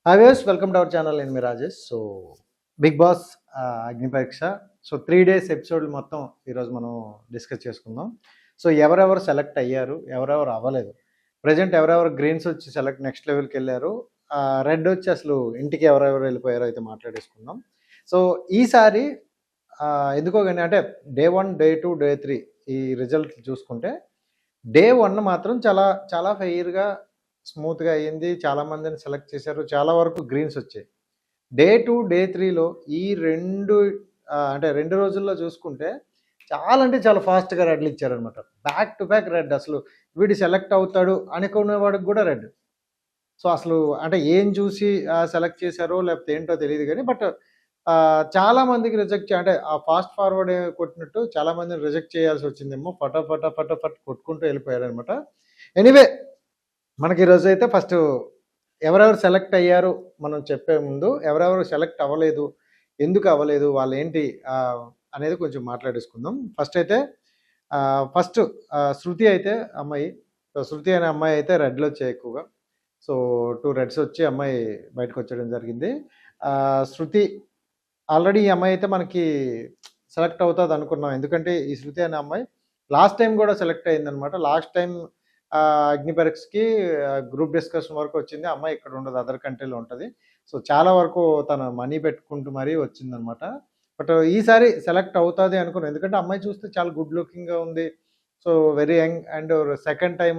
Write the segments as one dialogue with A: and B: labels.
A: Hi viewers, welcome to our channel. నేను మీ Rajesh. So big boss అగ్ని పరీక్ష. సో 3 డేస్ ఎపిసోడ్లు మొత్తం ఈరోజు మనం డిస్కస్ చేసుకుందాం. సో ఎవరెవరు సెలెక్ట్ అయ్యారు, ఎవరెవరు అవ్వలేదు, ప్రజెంట్ ఎవరెవరు గ్రీన్స్ వచ్చి సెలెక్ట్ నెక్స్ట్ లెవెల్కి వెళ్ళారు, రెడ్ వచ్చి అసలు ఇంటికి ఎవరెవరు వెళ్ళిపోయారో అయితే మాట్లాడేసుకుందాం. సో ఈసారి ఎందుకో కానీ అంటే డే 1, డే 2, డే 3 ఈ రిజల్ట్ చూసుకుంటే డే 1 మాత్రం చాలా చాలా ఫెయిర్గా స్మూత్గా అయ్యింది. చాలామందిని సెలెక్ట్ చేశారు, చాలా వరకు గ్రీన్స్ వచ్చాయి. డే 2, డే 3లో ఈ అంటే 2 రోజుల్లో చూసుకుంటే చాలా అంటే చాలా ఫాస్ట్గా రెడ్లు ఇచ్చారనమాట. Back to back red. అసలు వీడు సెలెక్ట్ అవుతాడు అనుకునేవాడికి కూడా రెడ్. సో అసలు అంటే ఏం చూసి సెలెక్ట్ చేశారో లేకపోతే ఏంటో తెలియదు కానీ బట్ చాలా మందికి రిజెక్ట్ అంటే ఆ ఫాస్ట్ ఫార్వర్డ్ కొట్టినట్టు చాలా మందిని రిజెక్ట్ చేయాల్సి వచ్చిందేమో. ఫటాఫట్ కొట్టుకుంటూ వెళ్ళిపోయారనమాట. ఎనీవే, మనకి ఈరోజు అయితే ఫస్ట్ ఎవరెవరు సెలెక్ట్ అయ్యారు మనం చెప్పే ముందు ఎవరెవరు సెలెక్ట్ అవ్వలేదు, ఎందుకు అవ్వలేదు, వాళ్ళు ఏంటి అనేది కొంచెం మాట్లాడేసుకుందాం. ఫస్ట్ శృతి అయితే అమ్మాయి. సో శృతి అనే అమ్మాయి అయితే రెడ్లు వచ్చాయి ఎక్కువగా. సో 2 రెడ్స్ వచ్చి అమ్మాయి బయటకు వచ్చేయడం జరిగింది. శృతి ఆల్రెడీ ఈ అమ్మాయి అయితే మనకి సెలెక్ట్ అవుతుంది అనుకున్నాం. ఎందుకంటే ఈ శృతి అనే అమ్మాయి లాస్ట్ టైం కూడా సెలెక్ట్ అయిందనమాట. లాస్ట్ టైం అగ్ని పరీక్షకి గ్రూప్ డిస్కషన్ వరకు వచ్చింది. అమ్మాయి ఇక్కడ ఉండదు, అదర్ కంట్రీలో ఉంటుంది. సో చాలా వరకు తన మనీ పెట్టుకుంటూ మరీ వచ్చిందనమాట. బట్ ఈసారి సెలెక్ట్ అవుతుంది అనుకున్నాను. ఎందుకంటే అమ్మాయి చూస్తే చాలా గుడ్ లుకింగ్గా ఉంది. So very young and second time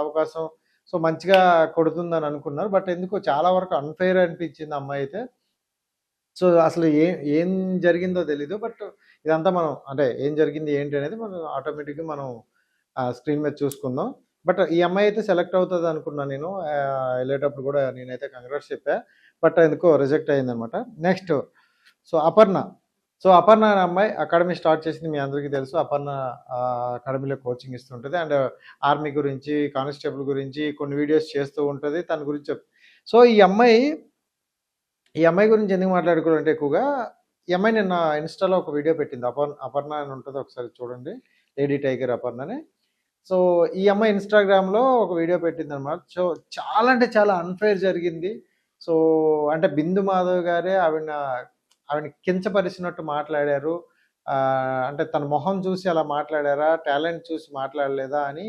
A: అవకాశం. సో మంచిగా కొడుతుందని అనుకున్నారు. బట్ ఎందుకో చాలా వరకు అన్ఫెయిర్ అనిపించింది అమ్మాయి అయితే. సో అసలు ఏం జరిగిందో తెలీదు. బట్ ఇదంతా మనం అంటే ఏం జరిగింది ఏంటి అనేది మనం ఆటోమేటిక్గా మనం స్క్రీన్ మీద చూసుకుందాం. బట్ ఈ అమ్మాయి అయితే సెలెక్ట్ అవుతుంది అనుకున్నాను నేను. వెళ్ళేటప్పుడు కూడా నేనైతే కంగ్రాట్స్ చెప్పా. బట్ ఎందుకో రిజెక్ట్ అయిందనమాట. నెక్స్ట్ అపర్ణ అనే అమ్మాయి అకాడమీ స్టార్ట్ చేసింది, మీ అందరికీ తెలుసు. అపర్ణ అకాడమీలో కోచింగ్ ఇస్తుంటుంది అండ్ ఆర్మీ గురించి, కానిస్టేబుల్ గురించి కొన్ని వీడియోస్ చేస్తూ ఉంటుంది. తన గురించి సో ఈ అమ్మాయి గురించి ఎందుకు మాట్లాడుకోవాలంటే ఎక్కువగా ఈ అమ్మాయి నిన్న ఇన్స్టాలో ఒక వీడియో పెట్టింది. అపర్ణ అని ఉంటుంది, ఒకసారి చూడండి. లేడీ టైగర్ అపర్ణ అని. సో ఈ అమ్మాయి ఇన్స్టాగ్రామ్లో ఒక వీడియో పెట్టింది అనమాట. సో చాలా అంటే చాలా అన్ఫెయిర్ జరిగింది. సో అంటే బిందు మాధవ్ గారే ఆవిడని కించపరిచినట్టు మాట్లాడారు. అంటే తన మొహం చూసి అలా మాట్లాడారా, టాలెంట్ చూసి మాట్లాడలేదా అని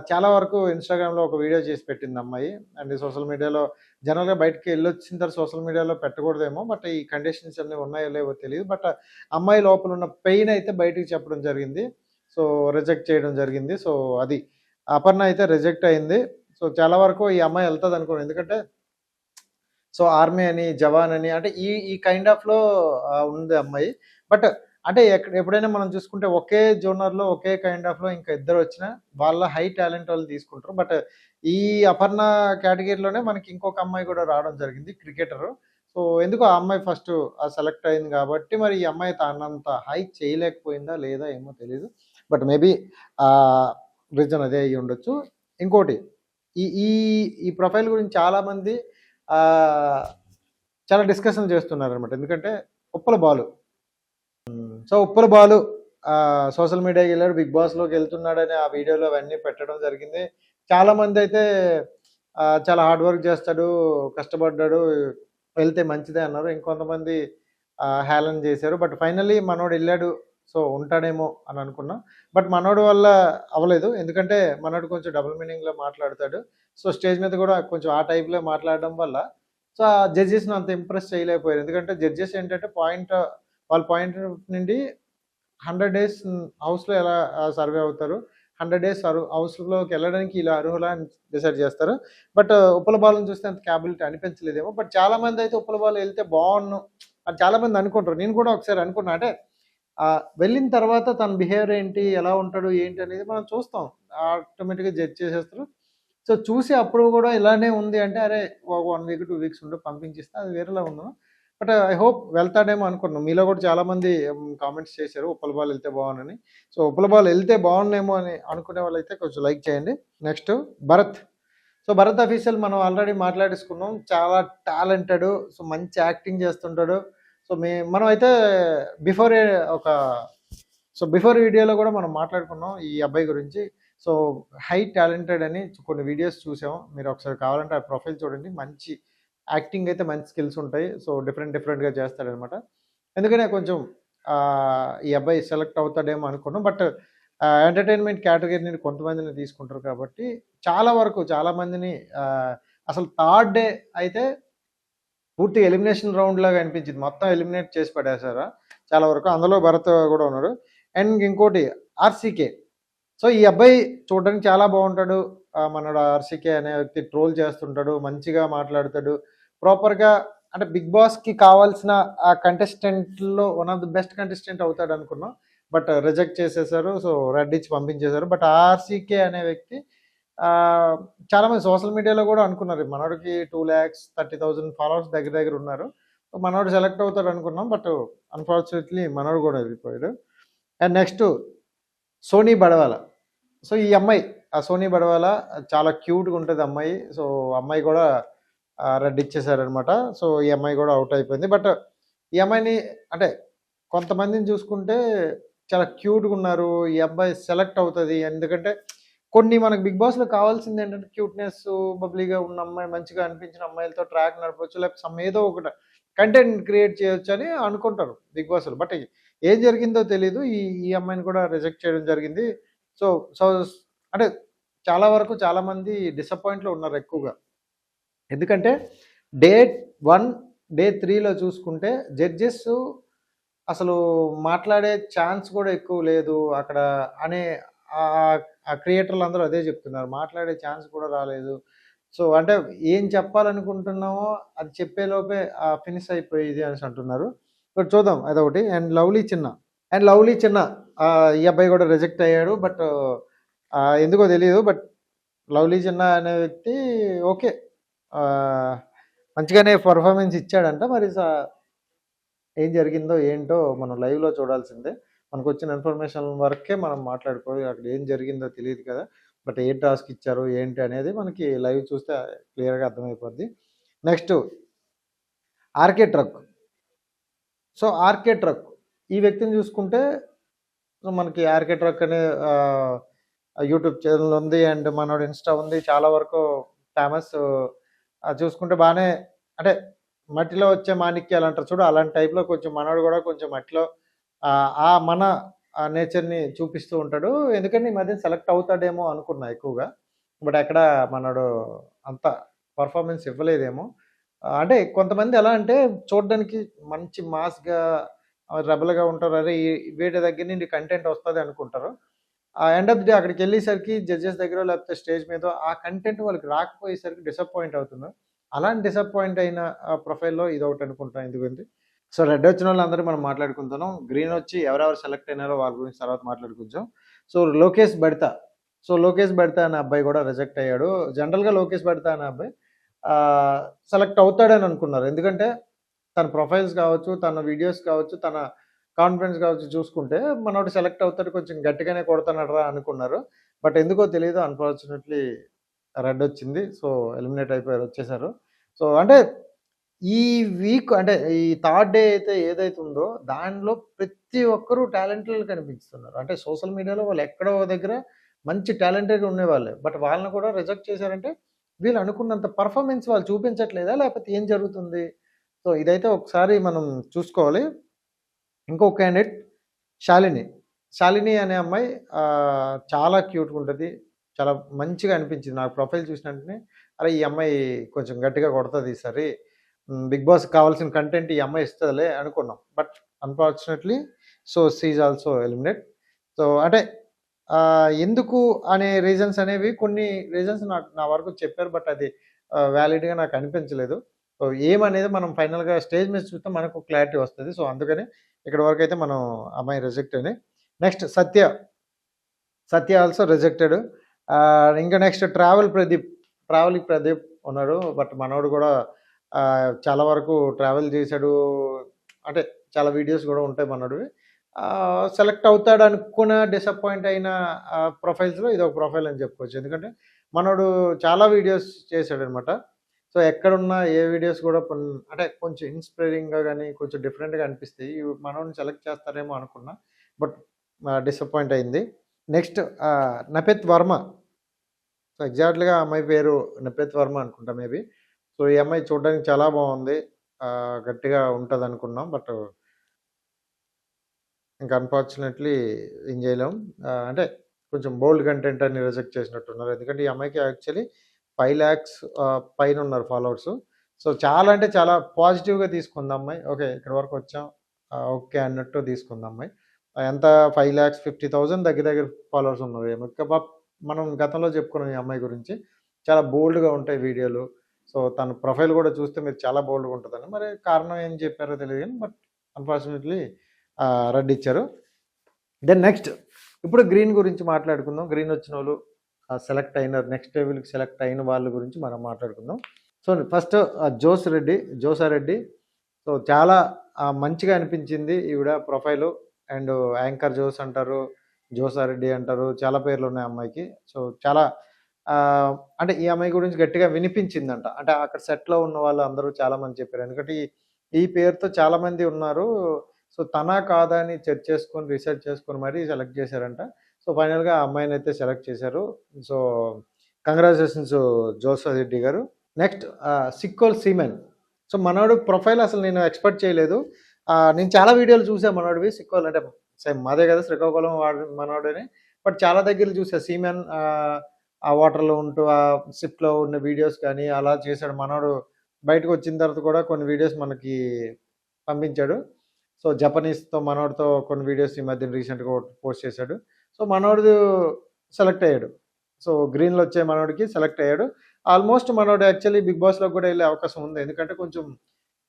A: చాలా వరకు ఇన్స్టాగ్రామ్లో ఒక వీడియో చేసి పెట్టింది అమ్మాయి. అండ్ సోషల్ మీడియాలో జనరల్గా బయటకి వెళ్ళొచ్చిన తర్వాత సోషల్ మీడియాలో పెట్టకూడదేమో, బట్ ఈ కండిషన్స్ అన్నీ ఉన్నాయో లేవో తెలియదు. బట్ అమ్మాయి లోపల ఉన్న పెయిన్ అయితే బయటికి చెప్పడం జరిగింది. సో రిజెక్ట్ చేయడం జరిగింది. సో అది అపర్ణ అయితే రిజెక్ట్ అయింది. సో చాలా వరకు ఈ అమ్మాయి వెళ్తుంది అనుకోండి. ఎందుకంటే సో ఆర్మీ అని, జవాన్ అని అంటే ఈ కైండ్ ఆఫ్లో ఉంది అమ్మాయి. బట్ అంటే ఎప్పుడైనా మనం చూసుకుంటే ఒకే జోనర్లో ఒకే కైండ్ ఆఫ్లో ఇంకా ఇద్దరు వచ్చినా వాళ్ళ హై టాలెంట్ వాళ్ళు తీసుకుంటారు. బట్ ఈ అపర్ణ కేటగిరీలోనే మనకి ఇంకొక అమ్మాయి కూడా రావడం జరిగింది, క్రికెటరు. సో ఎందుకు ఆ అమ్మాయి ఫస్ట్ సెలెక్ట్ అయింది కాబట్టి మరి ఈ అమ్మాయి తనంత హై చేయలేకపోయిందా లేదా ఏమో తెలియదు. బట్ మేబీ రీజన్ అదే అయ్యి ఉండొచ్చు. ఇంకోటి ఈ ఈ ఈ ప్రొఫైల్ గురించి చాలామంది చాలా డిస్కషన్ చేస్తున్నారు అనమాట. ఎందుకంటే ఉప్పల బాలు సోషల్ మీడియాకి వెళ్ళాడు, బిగ్ బాస్లోకి వెళ్తున్నాడని ఆ వీడియోలో అవన్నీ పెట్టడం జరిగింది. చాలామంది అయితే చాలా హార్డ్ వర్క్ చేస్తాడు, కష్టపడ్డాడు, వెళ్తే మంచిదే అన్నారు. ఇంకొంతమంది హేళన చేశారు. బట్ ఫైనల్లీ మనోడు వెళ్ళాడు, సో ఉంటాడేమో అని అనుకున్నాం. బట్ మనోడు వల్ల అవ్వలేదు. ఎందుకంటే మనోడు కొంచెం డబుల్ మీనింగ్లో మాట్లాడతాడు. సో స్టేజ్ మీద కూడా కొంచెం ఆ టైప్లో మాట్లాడడం వల్ల సో ఆ జడ్జెస్ని అంత ఇంప్రెస్ చేయలేకపోయారు. ఎందుకంటే జడ్జెస్ ఏంటంటే వాళ్ళ పాయింట్ నుండి 100 డేస్ హౌస్లో ఎలా సర్వే అవుతారు, 100 డేస్ హౌస్లోకి వెళ్ళడానికి ఇలా అర్హులా అని డిసైడ్ చేస్తారు. బట్ ఉప్పల బాలను చూస్తే అంత క్యాబిలిటీ అనిపించలేదేమో. బట్ చాలామంది అయితే ఉప్పల బాలు వెళ్తే బాగున్ను అని చాలామంది అనుకుంటారు. నేను కూడా ఒకసారి అనుకున్నా. అంటే వెళ్ళిన తర్వాత తన బిహేవియర్ ఏంటి, ఎలా ఉంటాడు ఏంటి అనేది మనం చూస్తాం, ఆటోమేటిక్గా జడ్జ్ చేసేస్తారు. సో చూసి అప్పుడు కూడా ఇలానే ఉంది అంటే అరే 1 వీక్ 2 వీక్స్ ఉండి పంపించిస్తే అది వేరేలా ఉన్నాను. బట్ ఐ హోప్ వెళ్తాడేమో అనుకున్నాను. మీలో కూడా చాలామంది కామెంట్స్ చేశారు ఉప్పల బాల్ వెళ్తే బాగుందని. సో ఉప్పల బాల్ వెళ్తే బాగుండేమో అని అనుకునే వాళ్ళైతే కొంచెం లైక్ చేయండి. నెక్స్ట్ భరత్ అఫీషియల్ మనం ఆల్రెడీ మాట్లాడేసుకున్నాం. చాలా టాలెంటెడ్, సో మంచి యాక్టింగ్ చేస్తుంటాడు. సో మనం అయితే బిఫోర్ వీడియోలో కూడా మనం మాట్లాడుకున్నాం ఈ అబ్బాయి గురించి. సో హై టాలెంటెడ్ అని కొన్ని వీడియోస్ చూసాము. మీరు ఒకసారి కావాలంటే ఆ ప్రొఫైల్ చూడండి. మంచి యాక్టింగ్ అయితే మంచి స్కిల్స్ ఉంటాయి. సో, డిఫరెంట్‌గా చేస్తాడనమాట. అందుకనే కొంచెం ఈ అబ్బాయి సెలెక్ట్ అవుతాడేమో అనుకున్నాం. బట్ ఎంటర్‌టైన్‌మెంట్ కేటగరీ నుండి కొంతమందిని తీసుకుంటారు కాబట్టి చాలా వరకు చాలా మందిని అసలు థర్డ్ డే అయితే పూర్తిగా ఎలిమినేషన్ రౌండ్ లాగా అనిపించింది. మొత్తం ఎలిమినేట్ చేసి పడేశారు చాలా వరకు. అందులో భరత్ కూడా ఉన్నాడు. అండ్ ఇంకోటి ఆర్‌సీకే. సో, ఈ అబ్బాయి చూడడానికి చాలా బాగుంటాడు. మనోడు ఆర్‌సీకే అనే వ్యక్తి ట్రోల్ చేస్తుంటాడు. మంచిగా మాట్లాడతాడు. ప్రాపర్‌గా అంటే 'బిగ్ బాస్'కి కావాల్సిన ఆ కంటెస్టెంట్‌లో one of the best contestant అవుతాడనుకున్నాం. బట్ రిజెక్ట్ చేసేసారు. సో, రెడ్ ఇచ్చి పంపించేశారు. బట్ ఆర్‌సీకే అనే వ్యక్తి చాలామంది సోషల్ మీడియాలో కూడా అనుకున్నారు. మనోడికి 2,30,000 ఫాలోవర్స్ దగ్గర దగ్గర ఉన్నారు. మనోడు సెలెక్ట్ అవుతాడు అనుకున్నాం. బట్ అన్‌ఫార్చునేట్‌లీ మనోడు కూడా వెళ్ళిపోయాడు. అండ్ నెక్స్ట్ సోనీ బడవాల. సో, ఈ అమ్మాయి సోనీ బడవాల చాలా క్యూట్‌గా ఉంటది అమ్మాయి. సో, అమ్మాయి కూడా రెడ్ ఇచ్చేసారనమాట. సో, ఈ అమ్మాయి కూడా ఔట్ అయిపోయింది. బట్ ఈ అమ్మాయిని అంటే కొంతమందిని చూసుకుంటే చాలా క్యూట్‌గా ఉన్నారు. ఈ అబ్బాయి సెలెక్ట్ అవుతది. ఎందుకంటే కొన్ని మనకు 'బిగ్ బాస్'లో కావాల్సిందేంటంటే క్యూట్‌నెస్సు, బబ్లీగా ఉన్న అమ్మాయి, మంచిగా అనిపించిన అమ్మాయిలతో ట్రాక్ నడపొచ్చు. లేకపోతే ఏదో ఒకటి కంటెంట్ క్రియేట్ చేయొచ్చని అనుకుంటారు 'బిగ్ బాస్'లో. బట్ ఏం జరిగిందో తెలీదు. ఈ ఈ అమ్మాయిని కూడా రిజెక్ట్ చేయడం జరిగింది. సో సో అంటే చాలా వరకు చాలామంది డిసప్పాయింట్‌లో ఉన్నారు ఎక్కువగా. ఎందుకంటే డే 1, డే 3లో చూసుకుంటే జడ్జెస్ అసలు మాట్లాడే ఛాన్స్ కూడా ఎక్కువ లేదు అక్కడ అనే ఆ క్రియేటర్లందరూ అదే చెప్తున్నారు. మాట్లాడే ఛాన్స్ కూడా రాలేదు. సో, అంటే ఏం చెప్పాలనుకుంటున్నామో అది చెప్పేలోపే ఫినిష్ అయిపోయేది అనేసి అంటున్నారు. బట్ చూద్దాం అదొకటి. అండ్ లవ్లీ చిన్న ఈ అబ్బాయి కూడా రిజెక్ట్ అయ్యాడు. బట్ ఎందుకో తెలీదు. బట్ లవ్లీ చిన్న అనే వ్యక్తి ఓకే. మంచిగానే పెర్ఫార్మెన్స్ ఇచ్చాడంట. మరి ఏం జరిగిందో ఏంటో మనం లైవ్‌లో చూడాల్సిందే. మనకొచ్చిన ఇన్ఫర్మేషన్ వరకే మనం మాట్లాడుకోవాలి. అక్కడ ఏం జరిగిందో తెలీదు కదా! బట్ ఏ టాస్క్ ఇచ్చారు, ఏంటి అనేది మనకి లైవ్ చూస్తే క్లియర్‌గా అర్థమైపోద్ది. Next 'RK truck'. So, 'RK truck' ఈ వ్యక్తిని చూసుకుంటే మనకి 'ఆర్‌కే ట్రక్' అనే యూట్యూబ్ ఛానెల్ ఉంది. అండ్ మనోడి ఇన్‌స్టా ఉంది. చాలా వరకు ఫేమస్. చూసుకుంటే బానే అంటే మట్టిలో వచ్చే మాణిక్యాలు అంటారు చూడు, అలాంటి టైప్‌లో కొంచెం మనోడు కూడా కొంచెం మట్టిలో మన నేచర్‌ని చూపిస్తూ ఉంటాడు. ఎందుకంటే ఈ మధ్య సెలెక్ట్ అవుతాడేమో అనుకున్నా ఎక్కువగా. బట్ ఎక్కడ మనోడు అంత పెర్ఫార్మెన్స్ ఇవ్వలేదేమో. అంటే కొంతమంది ఎలా అంటే చూడ్డానికి మంచి మాస్‌గా రెబెల్‌గా ఉంటారు. అరే! వీడి దగ్గర నుండి కంటెంట్ వస్తది అనుకుంటారు. ఎండ్ ఆఫ్ ది డే అక్కడికెళ్ళేసరికి జడ్జెస్ దగ్గరో లేకపోతే స్టేజ్ మీదో ఆ కంటెంట్ వాళ్ళకి రాకపోయేసరికి డిసప్పాయింట్ అవుతున్నారు. అలాంటి డిసప్పాయింట్ అయిన ప్రొఫైల్‌లో ఇదొకటి అనుకుంటా. ఎందుకంటే సో, రెడ్ వచ్చినోళ్ళందరూ మనం మాట్లాడుకుంటున్నాం. గ్రీన్ వచ్చి ఎవరెవరు సెలెక్ట్ అయినారో వాళ్ళ గురించి తర్వాత మాట్లాడుకుందాం. సో, లోకేష్ బెడత. సో, లోకేష్ బెడత అనే అబ్బాయి కూడా రిజెక్ట్ అయ్యాడు. జనరల్‌గా లోకేష్ బెడత అనే అబ్బాయి సెలెక్ట్ అవుతాడని అనుకున్నారు. ఎందుకంటే తన ప్రొఫైల్స్ కావచ్చు, తన వీడియోస్ కావచ్చు, తన కాన్ఫిడెన్స్ కావచ్చు చూసుకుంటే మనోడు సెలెక్ట్ అవుతాడు, కొంచెం గట్టిగానే కొడతానడరా అనుకున్నారు. బట్ ఎందుకో తెలీదు అన్‌ఫార్చునేట్‌లీ రెడ్ వచ్చింది. సో, ఎలిమినేట్ అయిపోయారు, వచ్చేసారు. సో, అంటే ఈ వీక్ అంటే ఈ థర్డ్ డే అయితే ఏదైతే ఉందో దానిలో ప్రతి ఒక్కరు టాలెంటెడ్ కనిపిస్తున్నారు. అంటే సోషల్ మీడియాలో వాళ్ళు ఎక్కడో దగ్గర మంచి టాలెంటెడ్ ఉండేవాళ్ళే. బట్ వాళ్ళని కూడా రిజెక్ట్ చేశారంటే వీళ్ళు అనుకున్నంత పర్ఫార్మెన్స్ వాళ్ళు చూపించట్లేదా? లేకపోతే ఏం జరుగుతుంది? సో, ఇదైతే ఒకసారి మనం చూసుకోవాలి. ఇంకో క్యాండిడేట్ శాలిని. శాలిని అనే అమ్మాయి చాలా క్యూట్‌గా ఉంటది. చాలా మంచిగా అనిపించింది నాకు ప్రొఫైల్ చూసిన వెంటనే. అరే! ఈ అమ్మాయి కొంచెం గట్టిగా కొడతది ఈసారి. 'బిగ్ బాస్‌కి' కావాల్సిన కంటెంట్ ఈ అమ్మాయి ఇస్తదిలే అనుకున్నాం. But unfortunately so, she is also eliminate. So, అంటే ఎందుకు అనే రీజన్స్ అనేవి కొన్ని రీజన్స్ నా వరకు చెప్పారు. బట్ అది వాలిడ్‌గా నాకు అనిపించలేదు. సో, ఏమనేది మనం ఫైనల్‌గా స్టేజ్ మీద చూస్తే మనకు క్లారిటీ వస్తది. సో, అందుకని ఇక్కడి వరకైతే మనం అమ్మాయి రిజెక్ట్ అని. నెక్స్ట్ సత్య ఆల్సో రిజెక్టెడ్. ఇంకా నెక్స్ట్ ట్రావెలింగ్ ప్రదీప్ ఉన్నాడు. బట్ మనోడు కూడా చాలా వరకు ట్రావెల్ చేశాడు. అంటే చాలా వీడియోస్ కూడా ఉంటాయి మనోడివి. సెలెక్ట్ అవుతాడనుకున్న డిసప్పాయింట్ అయిన ప్రొఫైల్స్‌లో ఇదొక ప్రొఫైల్ అని చెప్పుకోవచ్చు. ఎందుకంటే మనోడు చాలా వీడియోస్ చేశాడనమాట. సో, ఎక్కడున్నా ఏ వీడియోస్ కూడా అంటే కొంచెం ఇన్‌స్పైరింగ్‌గా గాని, కొంచెం డిఫరెంట్‌గా అనిపిస్తాయి. మనోడిని సెలెక్ట్ చేస్తారేమో అనుకున్నా. బట్ డిసప్పాయింట్ అయింది. నెక్స్ట్ నపెత్ వర్మ. సో, ఎగ్జాక్ట్‌గా ఆ అమ్మాయి పేరు నపెత్ వర్మ అనుకుంటా మేబీ. సో, సో, ఈ అమ్మాయి చూడడానికి చాలా బాగుంది. గట్టిగా ఉంటదనుకున్నాం. బట్ ఇంక అన్‌ఫార్చునేట్‌లీ ఏం చేయలేం. అంటే కొంచెం బోల్డ్ కంటెంట్ అని రిజెక్ట్ చేసినట్టున్నారు. ఎందుకంటే ఈ అమ్మాయికి యాక్చువల్లీ 5,00,000 పైనున్నారు ఫాలోవర్సు. సో, చాలా అంటే చాలా పాజిటివ్‌గా తీసుకుంది అమ్మాయి. ఓకే. ఇక్కడి వరకు వచ్చాం. ఓకే అన్నట్టు తీసుకుంది అమ్మాయి. ఎంత 5,50,000 దగ్గర దగ్గర ఫాలోవర్స్ ఉన్నారు. మనం గతంలో చెప్పుకున్నాం ఈ అమ్మాయి గురించి. చాలా బోల్డ్‌గా ఉంటాయి వీడియోలు. సో, తన ప్రొఫైల్ కూడా చూస్తే మీరు చాలా బోల్డ్‌గా ఉంటదని. మరి కారణం ఏం చెప్పారో తెలీదు గానీ బట్ అన్‌ఫార్చునేట్‌లీ రెడ్ ఇచ్చారు. దెన్ నెక్స్ట్ ఇప్పుడు గ్రీన్ గురించి మాట్లాడుకుందాం. గ్రీన్ వచ్చినోళ్ళు సెలెక్ట్ అయినారు. నెక్స్ట్ లెవెల్‌కి సెలెక్ట్ అయిన వాళ్ళ గురించి మనం మాట్లాడుకుందాం. So, first జోసారెడ్డి. సో, చాలా మంచిగా అనిపించింది ఈవిడ ప్రొఫైలు. అండ్ యాంకర్ జోస్ అంటారు. జోసారెడ్డి అంటారు. చాలా పేర్లున్నాయి అమ్మాయికి. సో, చాలా అంటే ఈ అమ్మాయి గురించి గట్టిగా వినిపించిందంట. అంటే అక్కడ సెట్‌లో ఉన్న వాళ్ళు అందరూ చాలా మంది చెప్పారు. ఎందుకంటే ఈ పేరుతో చాలామంది ఉన్నారు. సో, తనా కాదా అని చెక్ చేసుకొని, రిసర్చ్ చేసుకొని మరీ సెలెక్ట్ చేశారంట. సో, ఫైనల్‌గా ఆ అమ్మాయినైతే సెలెక్ట్ చేశారు. సో, కంగ్రాచ్యులేషన్స్ జోసారెడ్డి గారు. Next Sikkol seaman. సో, మనోడు ప్రొఫైల్ అసలు నేను ఎక్స్‌పెక్ట్ చేయలేదు. నేను చాలా వీడియోలు చూసా మనోడివి సిక్కోల్ అంటే సేమ్ మాదే కదా శ్రీకాకుళం వాడు మనోడని. బట్ చాలా దగ్గరలో చూసా సీమెన్ ఆ వాటర్‌లో ఉంటూ షిప్‌లో ఉన్న వీడియోస్ కానీ అలా చేశాడు మనోడు. బయటకొచ్చిన తర్వాత కూడా కొన్ని వీడియోస్ మనకి పంపించాడు. సో, జపనీస్‌తో మనోడితో కొన్ని వీడియోస్ ఈ మధ్యన రీసెంట్‌గా ఒకటి పోస్ట్ చేశాడు. సో, మనోడు సెలెక్ట్ అయ్యాడు. సో, గ్రీన్‌లో వచ్చే మనోడికి సెలెక్ట్ అయ్యాడు. ఆల్మోస్ట్ మనోడు యాక్చువల్లీ బిగ్ బాస్‌లోకి కూడా ఎళ్ళే అవకాశం ఉంది. ఎందుకంటే కొంచెం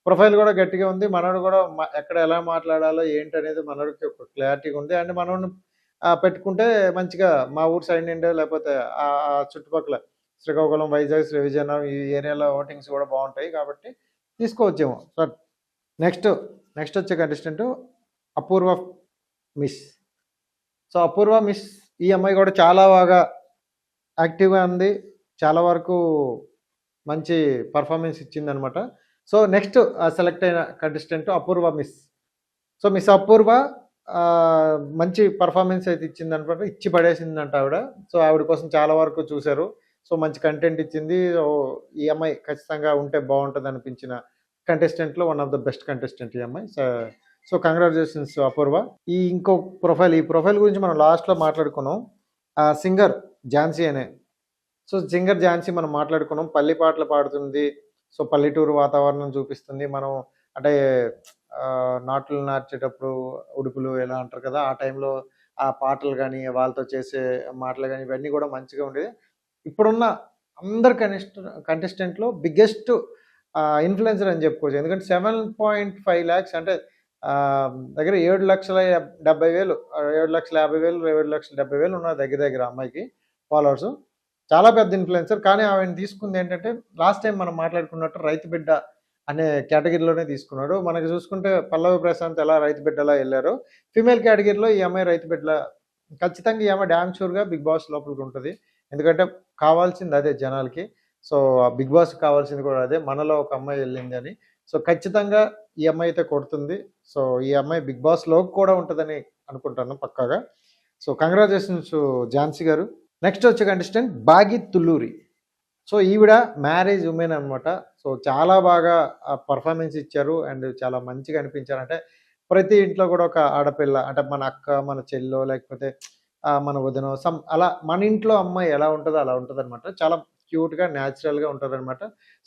A: ప్రొఫైల్ కూడా గట్టిగా ఉంది. మనోడు కూడా ఎక్కడ ఎలా మాట్లాడాలో ఏంటనేది మనోడికి ఒక క్లారిటీగా ఉంది. అండ్ మనోడిని పెట్టుకుంటే మంచిగా మా ఊరు సైడ్ నుండో లేకపోతే ఆ చుట్టుపక్కల శ్రీకాకుళం, వైజాగ్, శ్రీ విజయనగరం ఈ ఏరియాలో ఓటింగ్స్ కూడా బావుంటాయి కాబట్టి తీసుకోవచ్చేమో. నెక్స్ట్ వచ్చే కంటెస్టెంట్ అపూర్వ మిస్. సో, అపూర్వ మిస్ ఈ అమ్మాయి కూడా చాలా బాగా యాక్టివ్‌గా ఉంది. చాలా వరకు మంచి పర్ఫార్మెన్స్ ఇచ్చిందనమాట. సో, నెక్స్ట్ సెలెక్ట్ అయిన కంటెస్టెంట్ అపూర్వ మిస్. సో, మిస్ అపూర్వ మంచి పర్ఫార్మెన్స్ అయితే ఇచ్చిందనమాట. ఇచ్చి పడేసిందంట ఆవిడ. సో, ఆవిడ కోసం చాలా వరకు చూసారు. సో, మంచి కంటెంట్ ఇచ్చింది. ఈ అమ్మాయి ఖచ్చితంగా ఉంటే బావుంటదనిపించిన కంటెస్టెంట్‌లో one of the best contestant ఈ అమ్మాయి. So, congratulations Apoorva. ఈ ప్రొఫైల్ గురించి మనం లాస్ట్‌లో మాట్లాడుకున్నాం. సింగర్ ఝాన్సీ అనే. సో, సింగర్ ఝాన్సీ మనం మాట్లాడుకున్నాం. పల్లి పాటలు పాడుతుంది. సో, పల్లెటూరు వాతావరణం చూపిస్తుంది. మనం అంటే నాట్లు నార్చేటప్పుడు ఉడుపులు ఎలా అంటారు కదా! ఆ టైంలో ఆ పాటలు గాని, వాళ్ళతో చేసే మాటలు గాని ఇవన్నీ కూడా మంచిగా ఉండేది. ఇప్పుడున్న అందరు కంటెస్టెంట్‌లో బిగ్గెస్ట్ ఇన్‌ఫ్లుయెన్సర్ అని చెప్పుకోవచ్చు. ఎందుకంటే 7.5 లాక్స్ అంటే దగ్గర 7,70,000 7,50,000 7,70,000 ఉన్నారు దగ్గర దగ్గర అమ్మాయికి ఫాలోవర్సు. చాలా పెద్ద ఇన్‌ఫ్లుయెన్సర్. కానీ ఆమెను తీసుకుందేంటంటే లాస్ట్ టైమ్ మనం మాట్లాడుకున్నట్టు రైతు బిడ్డ అనే కేటగిరీలోనే తీసుకున్నాడు. మనకి చూసుకుంటే పల్లవి ప్రశాంత్ ఎలా రైతు బిడ్డలా ఎళ్లారో, ఫీమేల్ కేటగిరీలో ఈ అమ్మాయి రైతు బిడ్డలా ఖచ్చితంగా ఈ అమ్మాయి డామ్ షూర్‌గా బిగ్ బాస్ లోపలికుంటది. ఎందుకంటే కావాల్సింది అదే జనాలకి. సో, బిగ్ బాస్‌కి కావాల్సింది కూడా అదే. మనలో ఒక అమ్మాయి ఎళ్ళింది అని. సో, ఖచ్చితంగా ఈ అమ్మాయి అయితే కొడుతుంది. సో, ఈ అమ్మాయి బిగ్ బాస్‌లోకి కూడా ఉంటదని అనుకుంటాను పక్కాగా. సో, కంగ్రాచ్యులేషన్స్ ఝాన్సీ గారు. నెక్స్ట్ వచ్చే కంటెస్టెంట్ బాగి తుల్లూరి. సో, ఈవిడ మ్యారేజ్ వుమెన్ అనమాట. సో, చాలా బాగా పర్ఫార్మెన్స్ ఇచ్చారు. అండ్ చాలా మంచిగా అనిపించారు. అంటే ప్రతి ఇంట్లో కూడా ఒక ఆడపిల్ల అంటే మన అక్క, మన చెల్లో లేకపోతే మన వదినో అలా మన ఇంట్లో అమ్మాయి ఎలా ఉంటదో అలా ఉంటదనమాట. చాలా క్యూట్‌గా, న్యాచురల్‌గా ఉంటదనమాట.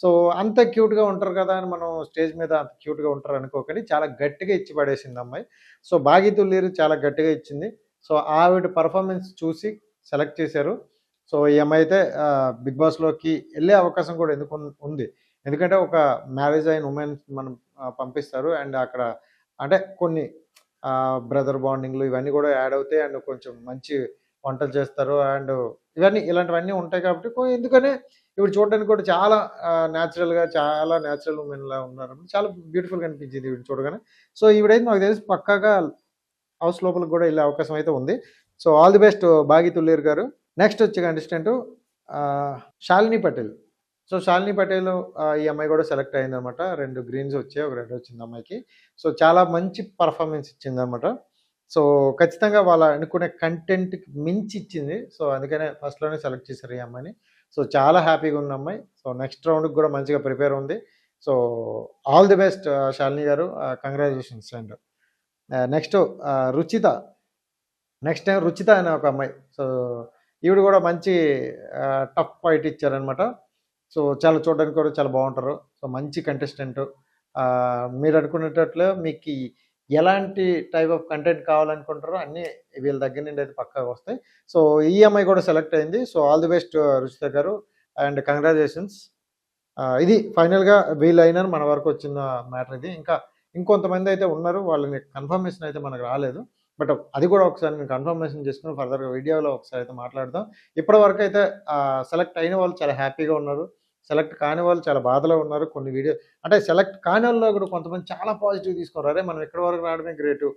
A: సో, అంత క్యూట్‌గా ఉంటారు కదా అని మనం స్టేజ్ మీద అంత క్యూట్‌గా ఉంటారు అనుకోకండి. చాలా గట్టిగా ఇచ్చి పడేసింది అమ్మాయి. సో, బాగి తుల్లూరి చాలా గట్టిగా ఇచ్చింది. సో, ఆవిడ పర్ఫార్మెన్స్ చూసి సెలెక్ట్ చేశారు. సో, ఈ అమ్మాయి అయితే బిగ్ బాస్‌లోకి ఎళ్ళే అవకాశం కూడా ఉంది. ఎందుకంటే ఒక మ్యారేజ్ అయిన వుమెన్ మనం పంపిస్తారు. అండ్ అక్కడ అంటే కొన్ని బ్రదర్ బాండింగ్‌లు ఇవన్నీ కూడా యాడ్ అవుతాయి. అండ్ కొంచెం మంచి వంటలు చేస్తారు. అండ్ ఇలాంటివన్నీ ఉంటాయి కాబట్టి ఎందుకని ఇప్పుడు చూడడానికి కూడా చాలా నేచురల్‌గా చాలా నేచురల్ వుమెన్‌లా ఉన్నారు. చాలా బ్యూటిఫుల్‌గా అనిపించింది ఈవిడని చూడగానే. సో, ఈవిడైతే నాకు తెలిసి పక్కాగా హౌస్ లోపలికి కూడా ఎళ్ళే అవకాశం అయితే ఉంది. సో, ఆల్ ది బెస్ట్ బాగి తుల్లేరు గారు. నెక్స్ట్ వచ్చే కంటెస్టెంట్ శాలిని పటేల్. సో, శాలిని పటేల్ ఈ అమ్మాయి కూడా సెలెక్ట్ అయిందనమాట. 2 గ్రీన్స్ వచ్చాయి. ఒక రెడ్ వచ్చింది అమ్మాయికి. సో, చాలా మంచి పర్ఫార్మెన్స్ ఇచ్చిందనమాట. సో, ఖచ్చితంగా వాళ్ళ అనుకునే కంటెంట్‌కి మించి ఇచ్చింది. సో, అందుకనే ఫస్ట్‌లోనే సెలెక్ట్ చేశారు ఈ అమ్మాయిని. సో చాలా హ్యాపీగా ఉంది అమ్మాయి. సో నెక్స్ట్ రౌండ్‌కి కూడా మంచిగా ప్రిపేర్ ఉంది. So all the best Shalini గారు. Congratulations and next Ruchitha. Next time Ruchitha అనే ఒక అమ్మాయి. సో ఈవిడ కూడా మంచి టఫ్ ఫైట్ ఇచ్చారనమాట. సో చాలా చూడడానికి కూడా చాలా బాగుంటారు. సో మంచి కంటెస్టెంట్. మీరు అనుకునేటట్లు మీకు ఎలాంటి టైప్ ఆఫ్ కంటెంట్ కావాలనుకుంటారో అన్నీ వీళ్ళ దగ్గర నుండి అయితే పక్కాగా వస్తాయి. సో ఈ అమ్మాయి కూడా సెలెక్ట్ అయింది. So all the best Ruchita గారు అండ్ కంగ్రాచులేషన్స్. ఇది ఫైనల్‌గా వీళ్ళైనారు మన వరకు వచ్చిన మ్యాటర్ ఇది. ఇంకా ఇంకొంతమంది అయితే ఉన్నారు. వాళ్ళని కన్ఫర్మేషన్ అయితే మనకు రాలేదు. బట్ అది కూడా ఒకసారి నేను కన్ఫర్మేషన్ చేసుకొని ఫర్దర్‌గా వీడియోలో ఒకసారి అయితే మాట్లాడదాం. ఇప్పటి వరకు అయితే సెలెక్ట్ అయిన వాళ్ళు చాలా హ్యాపీగా ఉన్నారు. సెలెక్ట్ కాని వాళ్ళు చాలా బాధలో ఉన్నారు. కొన్ని వీడియో అంటే సెలెక్ట్ కానోళ్ళలో కూడా కొంతమంది చాలా పాజిటివ్ తీసుకున్నారు. అరే! మనం ఇక్కడి వరకు రావడమే గ్రేటు.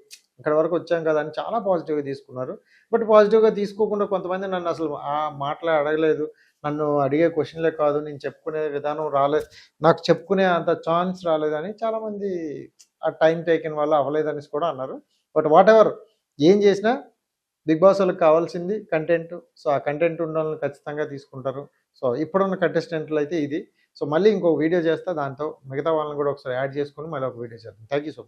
A: ఇక్కడి వరకు వచ్చాం కదా! అని చాలా పాజిటివ్‌గా తీసుకున్నారు. బట్ పాజిటివ్‌గా తీసుకోకుండా కొంతమంది నన్ను అసలు ఆ మాటలే అడగలేదు. నన్ను అడిగే క్వెషన్‌లే కాదు. నేను చెప్పుకునే విధానం రాలేదు. నాకు చెప్పుకునే అంత ఛాన్స్ రాలేదని చాలామంది ఆ టైమ్ టేకెన్ వల్ల అవ్వలేదనేసి కూడా అన్నారు. బట్ వాటెవర్ ఏం చేసినా బిగ్ బాస్ వాళ్ళకి కావాల్సింది కంటెంట్. సో ఆ కంటెంట్ ఉన్నోళ్ళని ఖచ్చితంగా తీసుకుంటారు. సో ఇప్పుడున్న కంటెస్టెంట్‌లో అయితే ఇది. సో మళ్ళీ ఇంకో వీడియో చేస్తా. దాంతో మిగతా వాళ్ళని కూడా ఒకసారి యాడ్ చేసుకొని మళ్ళీ ఒక వీడియో చేద్దాం. Thank you so much.